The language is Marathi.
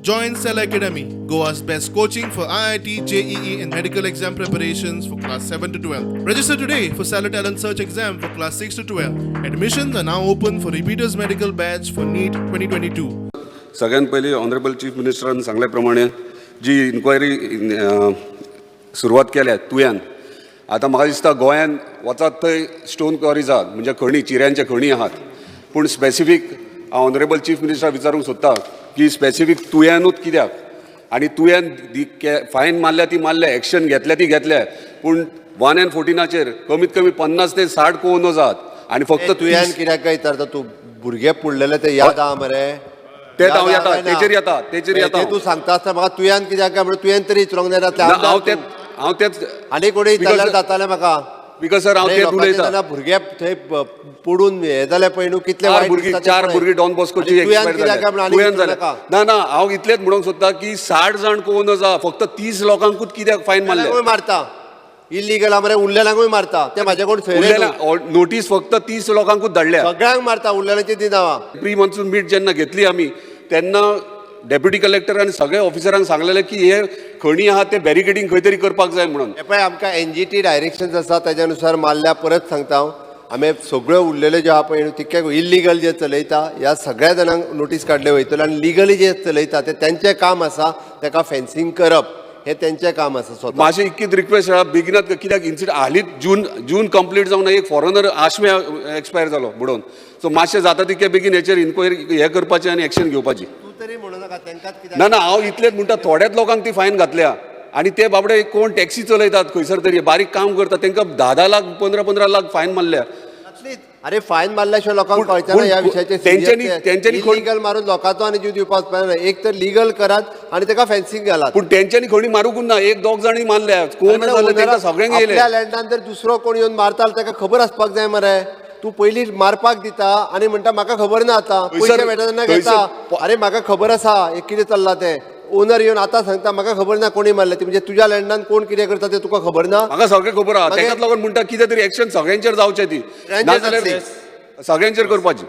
Join Cell Academy, Goa's best coaching for IIT, JEE and medical exam preparations for class 7 to 12. Register today for Cell Talent Search exam for class 6 to 12. Admissions are now open for repeaters medical batch for NEET 2022. सगळ्यात पहिले ऑनरेबल चीफ मिनिस्टरान सांगल्या प्रमाणे जी इन्क्वायरी सुरवात केल्या तुवें आतां म्हाका दिसता गोंयान वचात थंय स्टोन क्वॉरीज आहात म्हणजे खणी चिऱ्यांचे खणी आहात पूण स्पेसिफीक हांव ऑनरेबल चीफ मिनिस्टराक विचारूंक सोदता की स्पेसिफीक तुवेंनूच कित्याक आनी तुवें फायन मारल्या ती मारल्या एक्शन घेतल्या ती घेतल्या पूण 114 कमीत कमी 50 ते 60 कोवनोज आहात आनी फक्त तुवें कित्याक काय तर तूं भुरगे पुडलेले ते याद आहा मरे ते हांव येता तेचेर येता तूं सांगता आसतना म्हाका तुवें कित्याक काय म्हणून तुवें तरी इचरोंक जाय हांव तेच आनी कोणी जाल्यार जातालें म्हाका बिकॉज सर हांव तेच उलयतां भुरगे थंय पडून हे जाले पळय न्हू कितले चार भुरगीं डॉन बॉस्कोची तुवें जाल्या ना हांव इतलेंच म्हणूंक सोदता की 60 जाण कोवनोज आहा फक्त 30 लोकांकूच कित्याक फायन मारले मारता इल्लीगल मरे उरलेल्यांकूय मारता ते म्हाजे कोण नोटीस फक्त 30 लोकांकूच धाडल्या सगळ्यांक मारता उरलेल्यांची दिना प्री मॉन्सून मीट जेन्ना घेतली आमी तेन्ना डेप्युटी कलेक्टरान सगळे ऑफिसरांक सांगलेलें की हे खणी आहा ते बॅरिकेडींग खंय तरी करपाक जाय म्हणून हे पळय आमकां NGT डायरेक्शन्स आसा तेज्या अनुसार मारल्या परत सांगता हांव आमी सगळ्यो उरलेल्यो ज्यो आहा पळय तितके इल्लीगल जे चलयता ह्या सगळ्या जाणांक नोटीस काडले वयतलो आनी लिगली जे चलयता ते तेंचें काम आसा ताका फेन्सिंग करप हे तेंचें काम आसा स्वता मातशें इतकीच रिक्वेस्ट आहा बेगिनात कित्याक इन्सिडंट हालींच जून कंप्लीट जावन एक फॉरेनर आश्मे एक्सपायर जालो बुडोवन सो मातशें जाता तितके बेगीन हेचेर इन्क्वायरी हे करपाचें आनी एक्शन घेवपाची ना हांव इतलेंच म्हणटा थोड्याच लोकांक ती फायन घातल्या आनी ते बाबडे कोण टॅक्सी चलयतात खंयसर तरी बारीक काम करतात तांकां 10 लाख 15 लाख फायन मारल्या अरे फायन मारल्या शिवाय लोकांक कळचे ना ह्या विशयाचे तेंच्यांनी इल्लीगल मारून लोकांचो आनी जीव दिवपाक पायना एक तर लिगल करात आनी ताका फेन्सिंग घालात पूण तेंच्यांनी खणी मारूंक ना एक दोग जाणी मारल्या कोण जाले तांकां सगळ्यांक येयले आपल्या लँडान जर दुसरो कोण येवन मारता ताका खबर आसपाक जाय मरे तूं पयलीं मारपाक दिता आनी म्हणटा म्हाका खबर ना आतां पयशे मेळटा तेन्ना घेता अरे म्हाका खबर आसा एक कितें चल्लां तें ओनर येवन आतां सांगता म्हाका खबर ना कोणी मारलें ती म्हणजे तुज्या लँडान कोण कितें करता तें तुका खबर ना म्हाका सगळें खबर आहा ताकाच लागून म्हणटा कितें तरी एक्शन सगळ्यांचेर जावचें ती नाजाल्यार सगळ्यांचेर करपाची